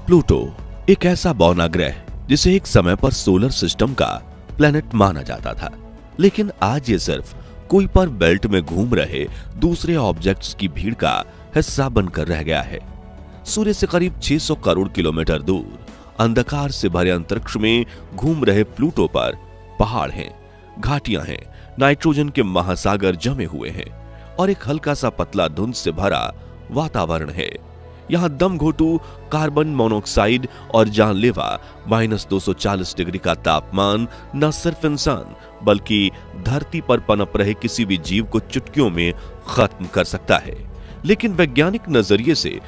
Pluto एक ऐसा बौना ग्रह जिसे एक समय पर सोलर सिस्टम का प्लैनेट माना जाता था, लेकिन आज ये सिर्फ कुइपर बेल्ट में घूम रहे दूसरे ऑब्जेक्ट्स की भीड़ का हिस्सा बनकर रह गया है। सूर्य से करीब 600 करोड़ किलोमीटर दूर अंधकार से भरे अंतरिक्ष में घूम रहे प्लूटो पर पहाड़ हैं, घाटियां हैं, नाइट्रोजन के महासागर जमे हुए हैं और एक हल्का सा पतला धुंध से भरा वातावरण है। यहाँ दम घोटू कार्बन मोनोऑक्साइड और जानलेवा -240 डिग्री का तापमान न सिर्फ इंसान बल्कि धरती पर पनप रहे किसी भी जीव को चुटकियों में खत्म कर सकता है। लेकिन वैज्ञानिक नजरिए से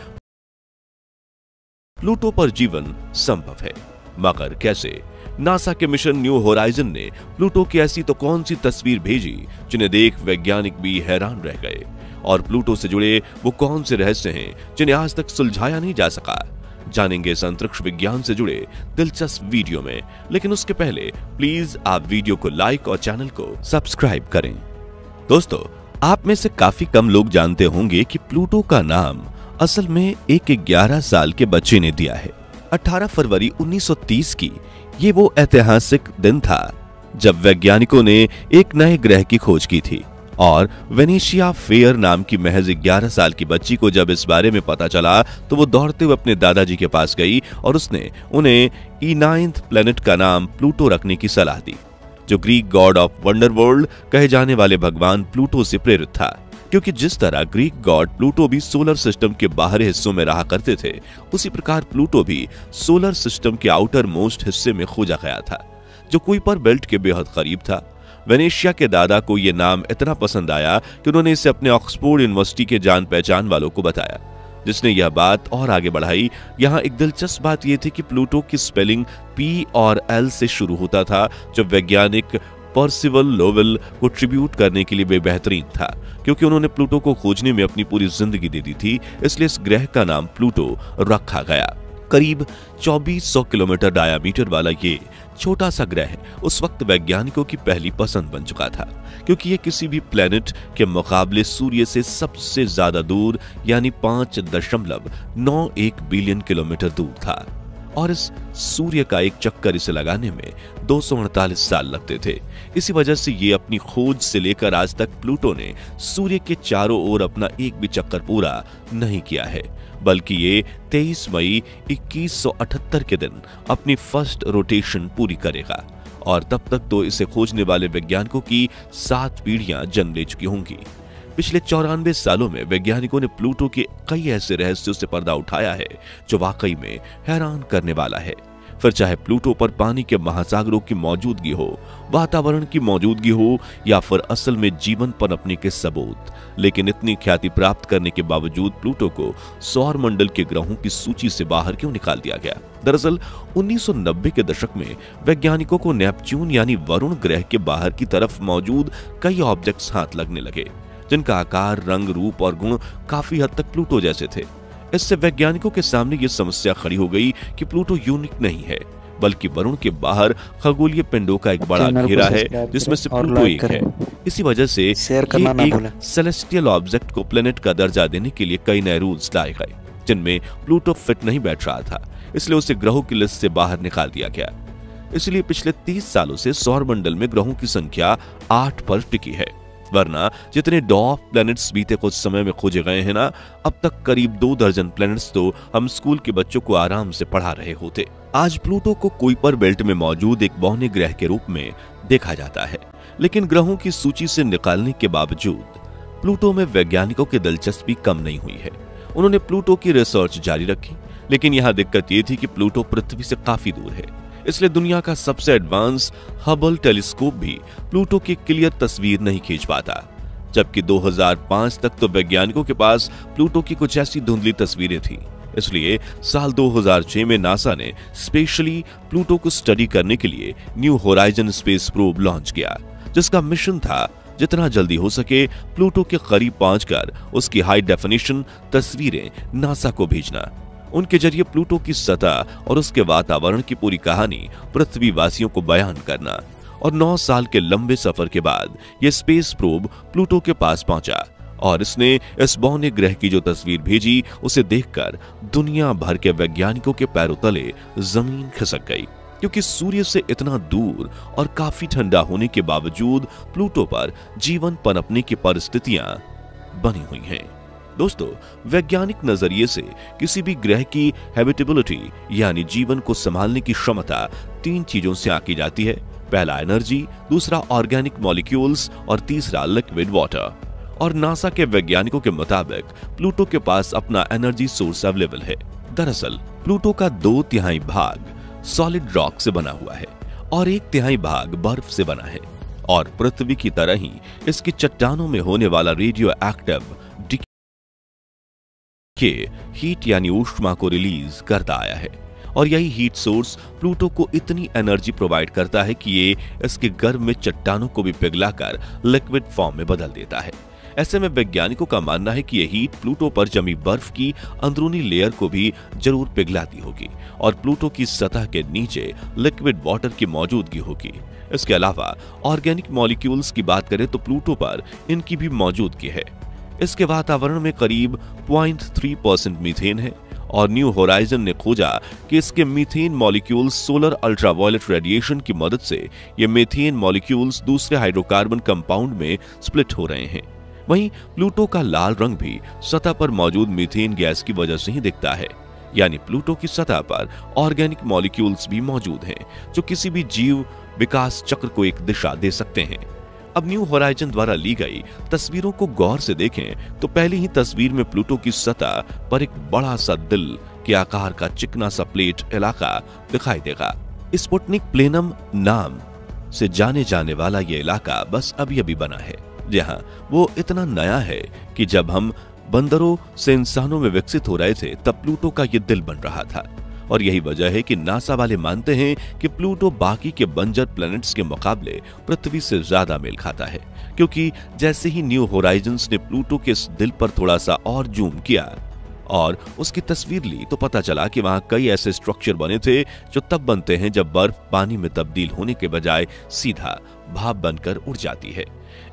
प्लूटो पर जीवन संभव है, मगर कैसे? नासा के मिशन न्यू होराइजन ने प्लूटो की ऐसी तो कौन सी तस्वीर भेजी जिन्हें देख वैज्ञानिक भी हैरान रह गए, और प्लूटो से जुड़े वो कौन से रहस्य हैं जिन्हें आज तक सुलझाया नहीं जा सका। जानेंगे इस अंतरिक्ष विज्ञान से जुड़े दिलचस्प वीडियो में, लेकिन उसके पहले प्लीज आप वीडियो को लाइक और चैनल को सब्सक्राइब करें। दोस्तों, आप में से काफी कम लोग जानते होंगे कि प्लूटो का नाम असल में एक 11 साल के बच्चे ने दिया है। 18 फरवरी 1930 की ये वो ऐतिहासिक दिन था जब वैज्ञानिकों ने एक नए ग्रह की खोज की थी, और वेनेशिया फेयर नाम की महज 11 साल की बच्ची को जब इस बारे में पता चला तो वो दौड़ते हुए अपने दादाजी के पास गई और उसने उन्हें E9th प्लैनेट का नाम प्लूटो रखने की सलाह दी, जो ग्रीक गॉड ऑफ वंडरवर्ल्ड कहे जाने वाले भगवान प्लूटो से प्रेरित था। क्योंकि जिस तरह ग्रीक गॉड प्लूटो भी सोलर सिस्टम के बाहरी हिस्सों में रहा करते थे, उसी प्रकार प्लूटो भी सोलर सिस्टम के आउटर मोस्ट हिस्से में खोजा गया था, जो कुइपर बेल्ट के बेहद करीब था। वेनेशिया के दादा को यह नाम इतना पसंद आया कि उन्होंने इसे अपने ऑक्सफोर्ड यूनिवर्सिटी के जान पहचान वालों को बताया, जिसने यह बात और आगे बढ़ाई। यहाँ एक दिलचस्प बात यह थी कि प्लूटो की स्पेलिंग P और L से शुरू होता था, जो वैज्ञानिक पर्सिवल लोवेल को ट्रिब्यूट करने के लिए वे बेहतरीन था। क्योंकि उन्होंने प्लूटो को खोजने में अपनी पूरी जिंदगी दे दी थी, इसलिए इस ग्रह का नाम प्लूटो रखा गया। करीब 2400 किलोमीटर डायामीटर वाला ये छोटा सा ग्रह उस वक्त वैज्ञानिकों की पहली पसंद बन चुका था, क्योंकि ये किसी भी प्लेनेट के मुकाबले सूर्य से सबसे ज्यादा दूर यानी 5.91 बिलियन किलोमीटर दूर था, और इस सूर्य का एक चक्कर इसे लगाने में 248 साल लगते थे। इसी वजह से ये अपनी खोज से लेकर आज तक प्लूटो ने सूर्य के चारों ओर अपना एक भी चक्कर पूरा नहीं किया है, बल्कि ये 23 मई 2178 के दिन अपनी फर्स्ट रोटेशन पूरी करेगा, और तब तक तो इसे खोजने वाले वैज्ञानिकों की 7 पीढ़ियां जन्म ले चुकी होंगी। पिछले 94 सालों में वैज्ञानिकों ने प्लूटो के कई ऐसे रहस्यों से पर्दा उठाया है जो वाकई में हैरान करने वाला है। फिर चाहे प्लूटो पर पानी के महासागरों की मौजूदगी हो, वातावरण की मौजूदगी हो, या फिर असल में जीवन पनपने के सबूत, लेकिन इतनी ख्याति प्राप्त करने के बावजूद प्लूटो को सौर मंडल के ग्रहों की सूची से बाहर क्यों निकाल दिया गया? दरअसल 1990 के दशक में वैज्ञानिकों को नेपच्यून यानी वरुण ग्रह के बाहर की तरफ मौजूद कई ऑब्जेक्ट्स हाथ लगने लगे, जिनका आकार, रंग, रूप और गुण काफी हद तक प्लूटो जैसे थे। इससे वैज्ञानिकों के सामने यह समस्या खड़ी हो गई कि प्लूटो यूनिक नहीं है, बल्कि वरुण के बाहर खगोलीय पिंडों का एक बड़ा घेरा है, जिसमें से प्लूटो एक है। इसी वजह से ये एक सेलेस्टियल ऑब्जेक्ट को प्लेनेट का दर्जा देने के लिए कई नए रूल्स लाए गए, जिनमें प्लूटो फिट नहीं बैठ रहा था, इसलिए उसे ग्रहों की लिस्ट से बाहर निकाल दिया गया। इसलिए पिछले 30 सालों से सौर मंडल में ग्रहों की संख्या 8 पर टिकी है, वरना जितने डॉर्फ प्लैनेट्स बीते कुछ समय में खोजे गए हैं ना, अब तक करीब 2 दर्जन प्लैनेट्स तो हम स्कूल के बच्चों को आराम से पढ़ा रहे होते। आज प्लूटो को कुइपर बेल्ट में मौजूद एक बौने ग्रह के रूप में देखा जाता है, लेकिन ग्रहों की सूची से निकालने के बावजूद प्लूटो में वैज्ञानिकों की दिलचस्पी कम नहीं हुई है। उन्होंने प्लूटो की रिसर्च जारी रखी, लेकिन यहाँ दिक्कत ये थी कि प्लूटो पृथ्वी से काफी दूर है, इसलिए दुनिया का सबसे एडवांस हबल टेलीस्कोप भी प्लूटो की क्लियर तस्वीर नहीं खींच पाता। जबकि 2005 तक तो वैज्ञानिकों के पास प्लूटो की कुछ ऐसी धुंधली तस्वीरें थीं। इसलिए साल 2006 में नासा ने स्पेशली प्लूटो को स्टडी करने के लिए new horizon space probe launch किया, जिसका मिशन था जितना जल्दी हो सके प्लूटो के करीब पहुंचकर उसकी हाई डेफिनेशन तस्वीरें नासा को भेजना। उनके जरिए प्लूटो की सतह और उसके वातावरण की पूरी कहानी पृथ्वीवासियों को बयान करना। और 9 साल के लंबे सफर के बाद यह स्पेस प्रोब प्लूटो के पास पहुंचा और इसने इस बौने ग्रह की जो तस्वीर भेजी उसे देखकर दुनिया भर के वैज्ञानिकों के पैरों तले जमीन खिसक गई, क्योंकि सूर्य से इतना दूर और काफी ठंडा होने के बावजूद प्लूटो पर जीवन पनपने की परिस्थितियां बनी हुई हैं। दोस्तों, वैज्ञानिक नजरिए से किसी भी ग्रह की हैबिटेबिलिटी यानी जीवन को संभालने की क्षमता 3 चीजों से आंकी जाती है। पहला एनर्जी, दूसरा ऑर्गेनिक मॉलिक्यूल्स और तीसरा लिक्विड वाटर। और नासा के वैज्ञानिकों के मुताबिक प्लूटो के पास अपना एनर्जी सोर्स अवेलेबल है। दरअसल प्लूटो का 2/3 भाग सॉलिड रॉक से बना हुआ है और 1/3 भाग बर्फ से बना है, और पृथ्वी की तरह ही इसकी चट्टानों में होने वाला रेडियो एक्टिव के हीट यानी ऊष्मा को रिलीज करता आया है। और यही हीट सोर्स प्लूटो को इतनी एनर्जी प्रोवाइड करता है कि ये इसके गर्भ में चट्टानों को भी पिघलाकर लिक्विड फॉर्म में बदल देता है। ऐसे में वैज्ञानिकों का मानना है कि यह हीट प्लूटो पर जमी बर्फ की अंदरूनी लेयर को भी जरूर पिघलाती होगी और प्लूटो की सतह के नीचे लिक्विड वाटर की मौजूदगी होगी। इसके अलावा ऑर्गेनिक मॉलिक्यूल्स की बात करें तो प्लूटो पर इनकी भी मौजूदगी है। इसके वातावरण में करीब 0.3% मीथेन है और न्यू होराइजन ने खोजा कि इसके methane molecules solar ultraviolet radiation की मदद से ये मीथेन मॉलिक्यूल्स दूसरे हाइड्रोकार्बन कंपाउंड में स्प्लिट हो रहे हैं। वहीं प्लूटो का लाल रंग भी सतह पर मौजूद मीथेन गैस की वजह से ही दिखता है, यानी प्लूटो की सतह पर ऑर्गेनिक मॉलिक्यूल्स भी मौजूद हैं जो किसी भी जीव विकास चक्र को एक दिशा दे सकते हैं। अब न्यू होराइजन द्वारा ली गई तस्वीरों को गौर से देखें तो पहली ही तस्वीर में प्लूटो की सतह पर एक बड़ा सा दिल के आकार का चिकना सा प्लेट इलाका दिखाई देगा। स्पुतनिक प्लेनम नाम से जाने जाने वाला यह इलाका बस अभी अभी बना है, जहां वो इतना नया है कि जब हम बंदरों से इंसानों में विकसित हो रहे थे तब प्लूटो का ये दिल बन रहा था। और यही वजह है कि नासा वाले मानते हैं कि प्लूटो बाकी के बंजर प्लैनेट्स के मुकाबले पृथ्वी से ज्यादा मेल खाता है, क्योंकि जैसे ही न्यू होराइजन्स ने प्लूटो के इस दिल पर थोड़ा सा और जूम किया और उसकी तस्वीर ली तो पता चला कि वहां कई ऐसे स्ट्रक्चर बने थे जो तब बनते हैं जब बर्फ पानी में तब्दील होने के बजाय सीधा भाप बनकर उड़ जाती है।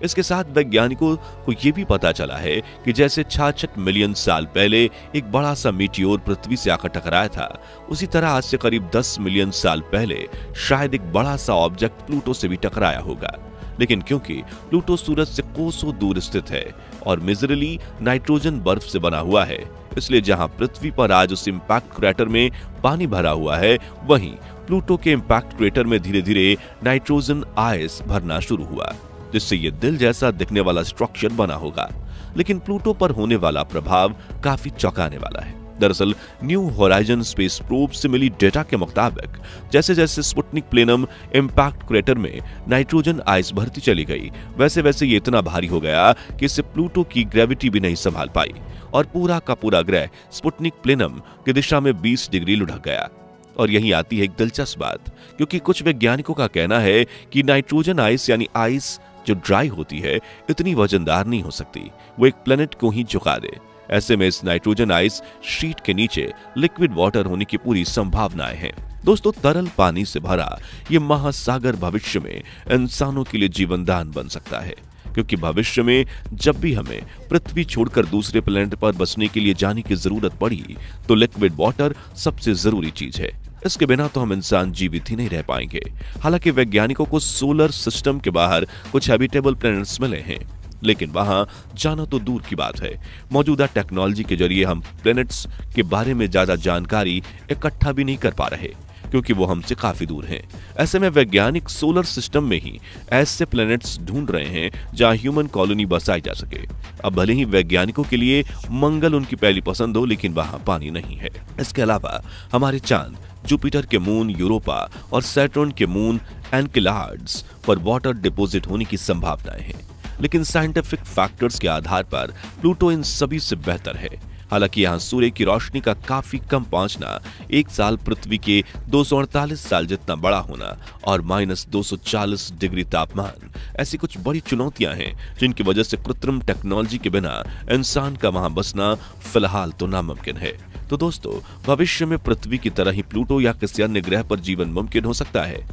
इसके साथ वैज्ञानिकों को यह भी पता चला है कि जैसे 66 मिलियन साल पहले एक बड़ा सा मीटियोर पृथ्वी से आकर टकराया था, उसी तरह आज से करीब 10 मिलियन साल पहले शायद एक बड़ा सा ऑब्जेक्ट प्लूटो से भी टकराया होगा। लेकिन क्योंकि प्लूटो सूरज से कोसों दूर स्थित है और मेजरली नाइट्रोजन बर्फ से बना हुआ है, इसलिए जहां पृथ्वी पर आज उस इंपैक्ट क्रेटर में पानी भरा हुआ है, वहीं प्लूटो के इंपैक्ट क्रेटर में धीरे धीरे नाइट्रोजन आइस भरना शुरू हुआ, जिससे ये दिल जैसा दिखने वाला स्ट्रक्चर बना होगा। लेकिन प्लूटो पर होने वाला प्रभाव काफी चौंकाने वाला है। दरअसल न्यू होराइजन स्पेस प्रोब से मिली डेटा के मुताबिक जैसे जैसे स्पुतनिक प्लेनम इंपैक्ट क्रेटर में नाइट्रोजन आइस भरती चली गई, वैसे वैसे ये इतना भारी हो गया कि इसे प्लूटो की ग्रेविटी भी नहीं संभाल पाई और पूरा का पूरा ग्रह स्पुतनिक प्लेनम की दिशा में 20 डिग्री लुढ़क गया। और यही आती है एक दिलचस्प बात, क्योंकि कुछ वैज्ञानिकों का कहना है कि नाइट्रोजन आइस यानी आइस जो ड्राई होती है इतनी वजनदार नहीं हो सकती, वो एक प्लेनेट को ही झुका दे। ऐसे में इस नाइट्रोजन आइस शीट के नीचे लिक्विड वाटर होने की पूरी संभावनाएं हैं। दोस्तों, तरल पानी से भरा ये महासागर भविष्य में इंसानों के लिए जीवनदान बन सकता है, क्योंकि भविष्य में जब भी हमें पृथ्वी छोड़कर दूसरे प्लेनेट पर बसने के लिए जाने की जरूरत पड़ी तो लिक्विड वाटर सबसे जरूरी चीज है। इसके बिना तो हम इंसान जीवित ही नहीं रह पाएंगे। हालांकि वैज्ञानिकों को सोलर सिस्टम के बाहर कुछ हैबिटेबल प्लैनेट्स मिले हैं, लेकिन वहां जाना तो दूर की बात है। मौजूदा टेक्नोलॉजी के जरिए हम प्लैनेट्स के बारे में ज्यादा जानकारी इकट्ठा भी नहीं कर पा रहे, क्योंकि वो हमसे काफी दूर हैं। ऐसे में वैज्ञानिक सोलर सिस्टम में ही ऐसे प्लैनेट्स ढूंढ रहे हैं जहां ह्यूमन कॉलोनी बसाई जा सके। अब भले ही वैज्ञानिकों के लिए मंगल उनकी पहली पसंद हो, लेकिन वहां पानी नहीं है। इसके अलावा हमारे चांद, जुपिटर के मून यूरोपा और सैटर्न के मून एनकेलाड्स पर वाटर डिपॉजिट होने की संभावनाएं हैं, लेकिन साइंटिफिक फैक्टर्स के आधार पर प्लूटो इन सभी से बेहतर है। हालांकि यहां सूर्य की रोशनी का काफी कम पहुंचना, एक साल पृथ्वी के 248 साल जितना बड़ा होना और -240 डिग्री तापमान, ऐसी कुछ बड़ी चुनौतियां हैं जिनकी वजह से कृत्रिम टेक्नोलॉजी के बिना इंसान का वहां बसना फिलहाल तो नामुमकिन है। तो दोस्तों, भविष्य में पृथ्वी की तरह ही प्लूटो या किसी अन्य ग्रह पर जीवन मुमकिन हो सकता है।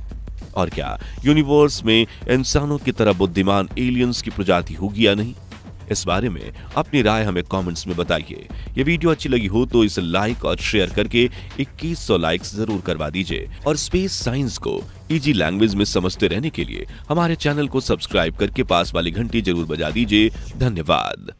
और क्या यूनिवर्स में इंसानों की तरह बुद्धिमान एलियंस की प्रजाति होगी या नहीं, इस बारे में अपनी राय हमें कमेंट्स में बताइए। ये वीडियो अच्छी लगी हो तो इसे लाइक और शेयर करके 2100 लाइक्स जरूर करवा दीजिए और स्पेस साइंस को इजी लैंग्वेज में समझते रहने के लिए हमारे चैनल को सब्सक्राइब करके पास वाली घंटी जरूर बजा दीजिए। धन्यवाद।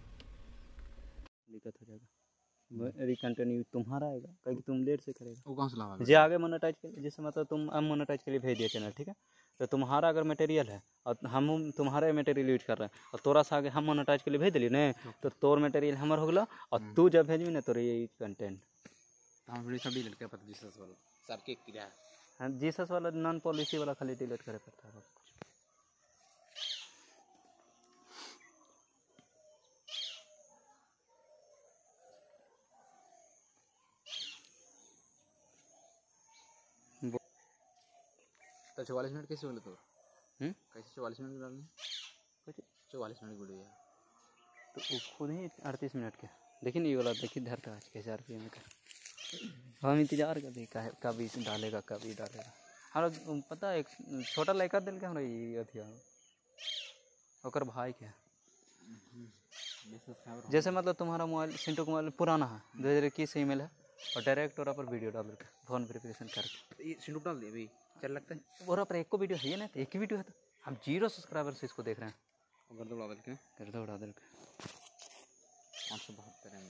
दिक्कत हो जाएगा, रिकंटिन्यू तुम्हारा आएगा क्योंकि तुम लेट से करेगा। वो कौन सा लगा जे आगे मोनेटाइज के जैसे मतलब तुम अब मोनेटाइज के लिए भेज दिए चैनल, ठीक है, तो तुम्हारा अगर मटेरियल है और हम तुम्हारे मटेरियल यूज कर रहे हैं और तोरा से आगे हम मोनेटाइज के लिए भेज दिली ने, तो तोर मटेरियल हमर हो गला और तू जब भेजबी ना तोर ये कंटेंट हम वीडियो सब डिलीट कर पता जीसस वाला सबके किया हाँ, जीसस वाला नॉन पॉलिसी वाला खाली डिलीट करे पड़ता है। तो 44 मिनट कैसे बोले तो कैसे 44 मिनट डालने 44 मिनट वीडियो है तो वो खुद ही 38 मिनट के, लेकिन ये वाला देखिए धर का आज कैसे RPM का हम इंतजार कर रहे का कब इस डालेगा कब ही डालेगा। हमारा पता है एक छोटा लड़का दिल के हमरा ये अथिया ओकर भाई के जैसे मतलब तुम्हारा मोबाइल सिंटू का मोबाइल पुराना है 2021 से ईमेल है और डायरेक्ट और पर वीडियो डाल के फोन वेरिफिकेशन करके ये सिंटू डाल दे अभी चल लगता है और पर एक को वीडियो है ना, तो एक ही वीडियो है तो हम 0 सब्सक्राइबर से इसको देख रहे हैं। कर दो उड़ा के कर दो उड़ा दल के 572 MB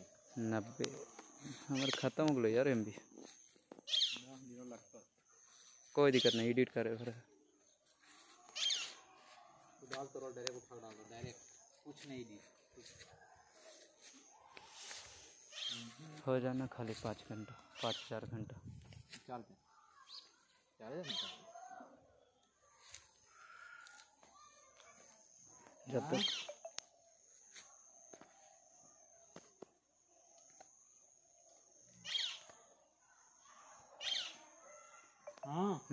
90 हमारे खत्म हो गलो यार MB। कोई दिक्कत नहीं, एडिट करे फिर डाल तो डायरेक्ट उठा डाल दो डायरेक्ट कुछ नहीं दी हो जाना खाली 5 घंटा 5-4 घंटा चल जब तक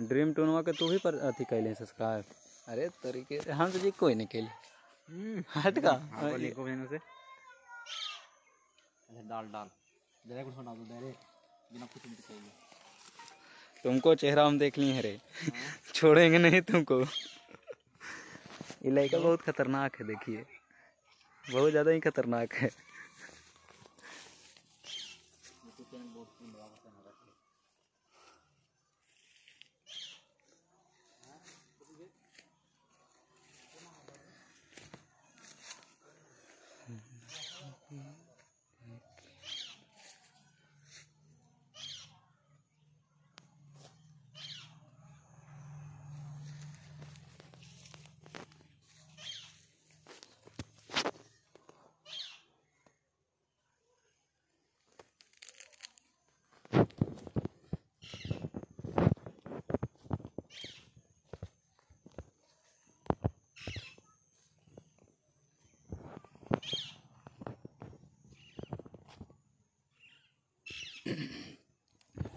ड्रीम टूनवा के तू भी पर अथी कैले सब्सक्राइब। अरे तरीके हम तो जी कोई नहीं कैले हट का लिंक को भेजने से अच्छा डाल डायरेक्ट उठा दो डायरेक्ट बिना कुछ नहीं चाहिए। तुमको चेहरा हम देख लिए हैं रे छोड़ेंगे नहीं तुमको। ये लड़का बहुत खतरनाक है, देखिए बहुत ज़्यादा ही खतरनाक है।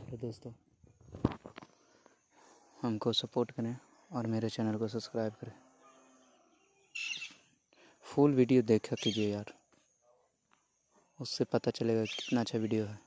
तो दोस्तों हमको सपोर्ट करें और मेरे चैनल को सब्सक्राइब करें। फुल वीडियो देखा कीजिए यार, उससे पता चलेगा कितना अच्छा वीडियो है।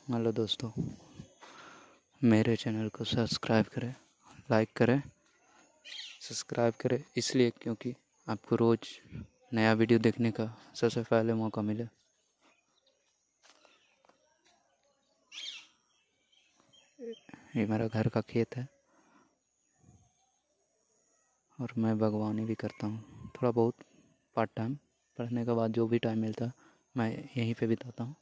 हेलो दोस्तों, मेरे चैनल को सब्सक्राइब करें, लाइक करें, सब्सक्राइब करें इसलिए क्योंकि आपको रोज़ नया वीडियो देखने का सबसे पहले मौका मिले। ये मेरा घर का खेत है और मैं बागवानी भी करता हूँ थोड़ा बहुत पार्ट टाइम। पढ़ने के बाद जो भी टाइम मिलता है मैं यहीं पे बिताता हूँ।